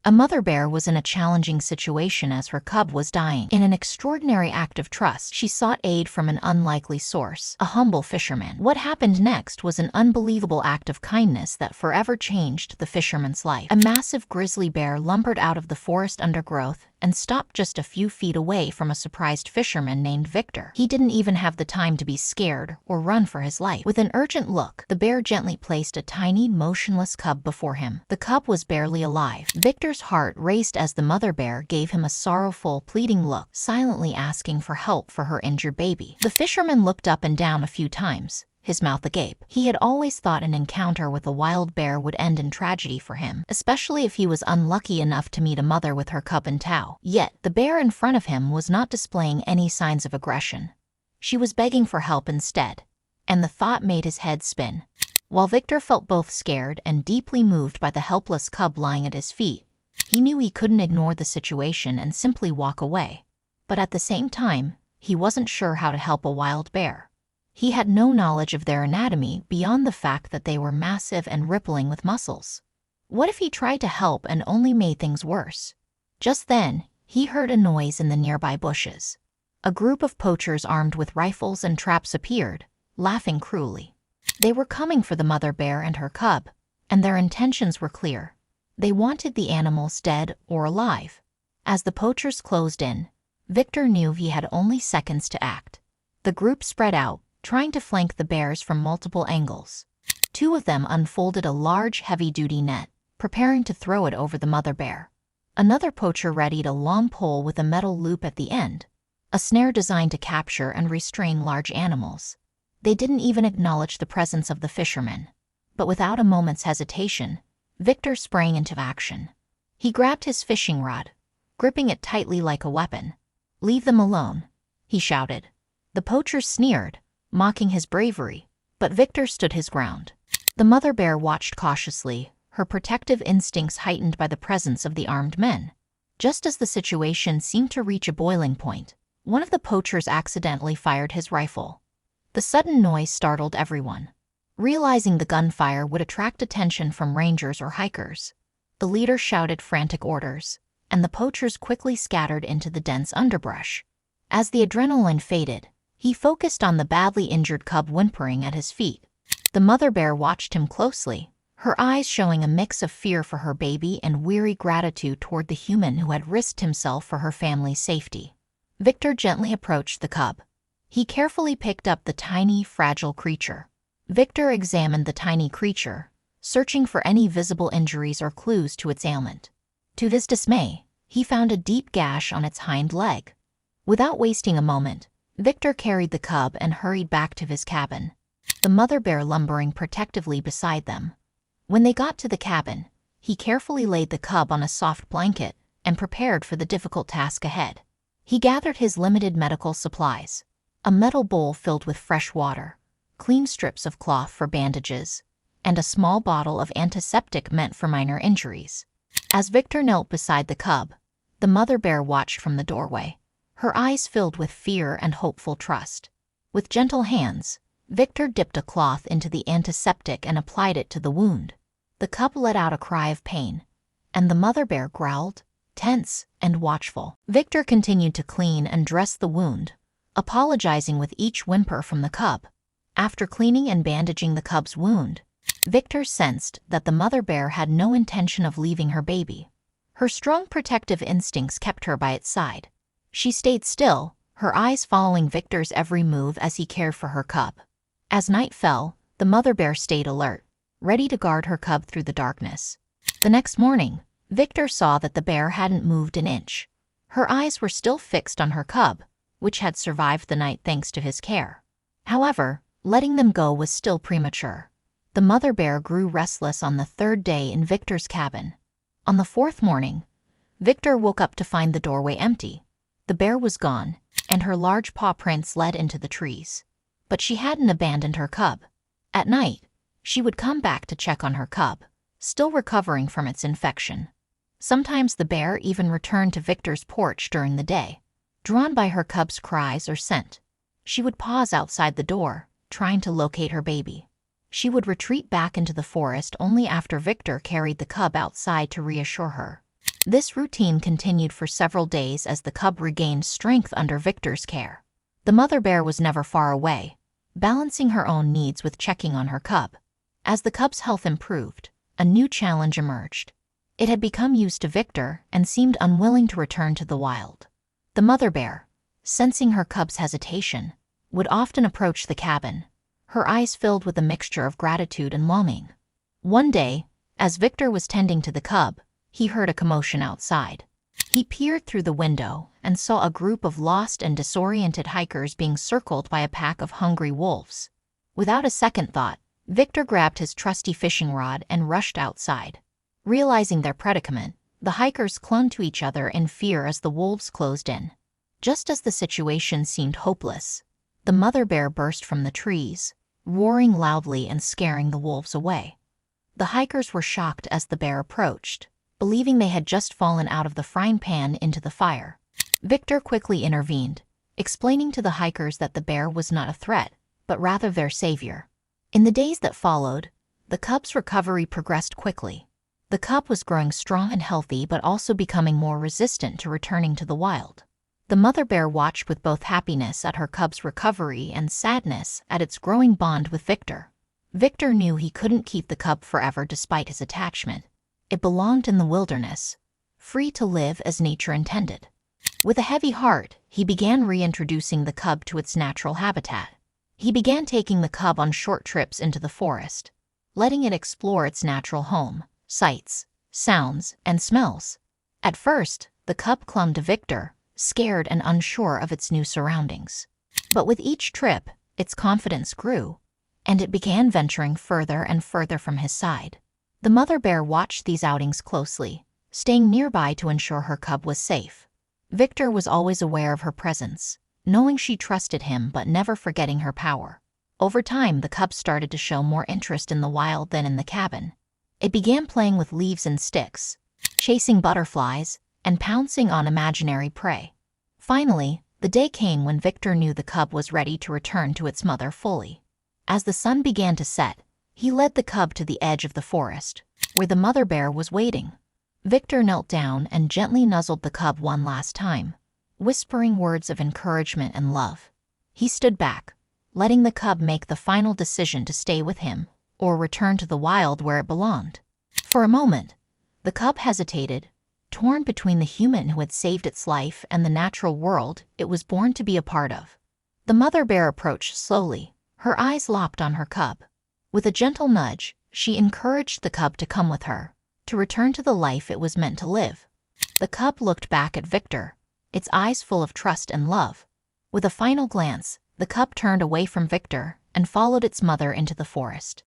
A mother bear was in a challenging situation as her cub was dying. In an extraordinary act of trust, she sought aid from an unlikely source, a humble fisherman. What happened next was an unbelievable act of kindness that forever changed the fisherman's life. A massive grizzly bear lumbered out of the forest undergrowth and stopped just a few feet away from a surprised fisherman named Victor. He didn't even have the time to be scared or run for his life. With an urgent look, the bear gently placed a tiny, motionless cub before him. The cub was barely alive. Victor's heart raced as the mother bear gave him a sorrowful, pleading look, silently asking for help for her injured baby. The fisherman looked up and down a few times, his mouth agape. He had always thought an encounter with a wild bear would end in tragedy for him, especially if he was unlucky enough to meet a mother with her cub in tow. Yet, the bear in front of him was not displaying any signs of aggression. She was begging for help instead, and the thought made his head spin. While Victor felt both scared and deeply moved by the helpless cub lying at his feet, he knew he couldn't ignore the situation and simply walk away. But at the same time, he wasn't sure how to help a wild bear. He had no knowledge of their anatomy beyond the fact that they were massive and rippling with muscles. What if he tried to help and only made things worse? Just then, he heard a noise in the nearby bushes. A group of poachers armed with rifles and traps appeared, laughing cruelly. They were coming for the mother bear and her cub, and their intentions were clear. They wanted the animals dead or alive. As the poachers closed in, Victor knew he had only seconds to act. The group spread out, trying to flank the bears from multiple angles. Two of them unfolded a large, heavy-duty net, preparing to throw it over the mother bear. Another poacher readied a long pole with a metal loop at the end, a snare designed to capture and restrain large animals. They didn't even acknowledge the presence of the fisherman. But without a moment's hesitation, Victor sprang into action. He grabbed his fishing rod, gripping it tightly like a weapon. "Leave them alone," he shouted. The poachers sneered, mocking his bravery, but Victor stood his ground. The mother bear watched cautiously, her protective instincts heightened by the presence of the armed men. Just as the situation seemed to reach a boiling point, one of the poachers accidentally fired his rifle. The sudden noise startled everyone. Realizing the gunfire would attract attention from rangers or hikers, the leader shouted frantic orders, and the poachers quickly scattered into the dense underbrush. As the adrenaline faded, he focused on the badly injured cub whimpering at his feet. The mother bear watched him closely, her eyes showing a mix of fear for her baby and weary gratitude toward the human who had risked himself for her family's safety. Victor gently approached the cub. He carefully picked up the tiny, fragile creature. Victor examined the tiny creature, searching for any visible injuries or clues to its ailment. To his dismay, he found a deep gash on its hind leg. Without wasting a moment, Victor carried the cub and hurried back to his cabin, the mother bear lumbering protectively beside them. When they got to the cabin, he carefully laid the cub on a soft blanket and prepared for the difficult task ahead. He gathered his limited medical supplies, a metal bowl filled with fresh water, clean strips of cloth for bandages, and a small bottle of antiseptic meant for minor injuries. As Victor knelt beside the cub, the mother bear watched from the doorway, her eyes filled with fear and hopeful trust. With gentle hands, Victor dipped a cloth into the antiseptic and applied it to the wound. The cub let out a cry of pain, and the mother bear growled, tense and watchful. Victor continued to clean and dress the wound, apologizing with each whimper from the cub. After cleaning and bandaging the cub's wound, Victor sensed that the mother bear had no intention of leaving her baby. Her strong protective instincts kept her by its side. She stayed still, her eyes following Victor's every move as he cared for her cub. As night fell, the mother bear stayed alert, ready to guard her cub through the darkness. The next morning, Victor saw that the bear hadn't moved an inch. Her eyes were still fixed on her cub, which had survived the night thanks to his care. However, letting them go was still premature. The mother bear grew restless on the third day in Victor's cabin. On the fourth morning, Victor woke up to find the doorway empty. The bear was gone, and her large paw prints led into the trees. But she hadn't abandoned her cub. At night, she would come back to check on her cub, still recovering from its infection. Sometimes the bear even returned to Victor's porch during the day, drawn by her cub's cries or scent. She would pause outside the door, trying to locate her baby. She would retreat back into the forest only after Victor carried the cub outside to reassure her. This routine continued for several days as the cub regained strength under Victor's care. The mother bear was never far away, balancing her own needs with checking on her cub. As the cub's health improved, a new challenge emerged. It had become used to Victor and seemed unwilling to return to the wild. The mother bear, sensing her cub's hesitation, would often approach the cabin, her eyes filled with a mixture of gratitude and longing. One day, as Victor was tending to the cub, he heard a commotion outside. He peered through the window and saw a group of lost and disoriented hikers being circled by a pack of hungry wolves. Without a second thought, Victor grabbed his trusty fishing rod and rushed outside. Realizing their predicament, the hikers clung to each other in fear as the wolves closed in. Just as the situation seemed hopeless, the mother bear burst from the trees, roaring loudly and scaring the wolves away. The hikers were shocked as the bear approached, believing they had just fallen out of the frying pan into the fire. Victor quickly intervened, explaining to the hikers that the bear was not a threat, but rather their savior. In the days that followed, the cub's recovery progressed quickly. The cub was growing strong and healthy but also becoming more resistant to returning to the wild. The mother bear watched with both happiness at her cub's recovery and sadness at its growing bond with Victor. Victor knew he couldn't keep the cub forever despite his attachment. It belonged in the wilderness, free to live as nature intended. With a heavy heart, he began reintroducing the cub to its natural habitat. He began taking the cub on short trips into the forest, letting it explore its natural home, sights, sounds, and smells. At first, the cub clung to Victor, scared and unsure of its new surroundings. But with each trip, its confidence grew, and it began venturing further and further from his side. The mother bear watched these outings closely, staying nearby to ensure her cub was safe. Victor was always aware of her presence, knowing she trusted him but never forgetting her power. Over time, the cub started to show more interest in the wild than in the cabin. It began playing with leaves and sticks, chasing butterflies, and pouncing on imaginary prey. Finally, the day came when Victor knew the cub was ready to return to its mother fully. As the sun began to set, he led the cub to the edge of the forest, where the mother bear was waiting. Victor knelt down and gently nuzzled the cub one last time, whispering words of encouragement and love. He stood back, letting the cub make the final decision to stay with him or return to the wild where it belonged. For a moment, the cub hesitated, torn between the human who had saved its life and the natural world it was born to be a part of. The mother bear approached slowly, her eyes locked on her cub. With a gentle nudge, she encouraged the cub to come with her, to return to the life it was meant to live. The cub looked back at Victor, its eyes full of trust and love. With a final glance, the cub turned away from Victor and followed its mother into the forest.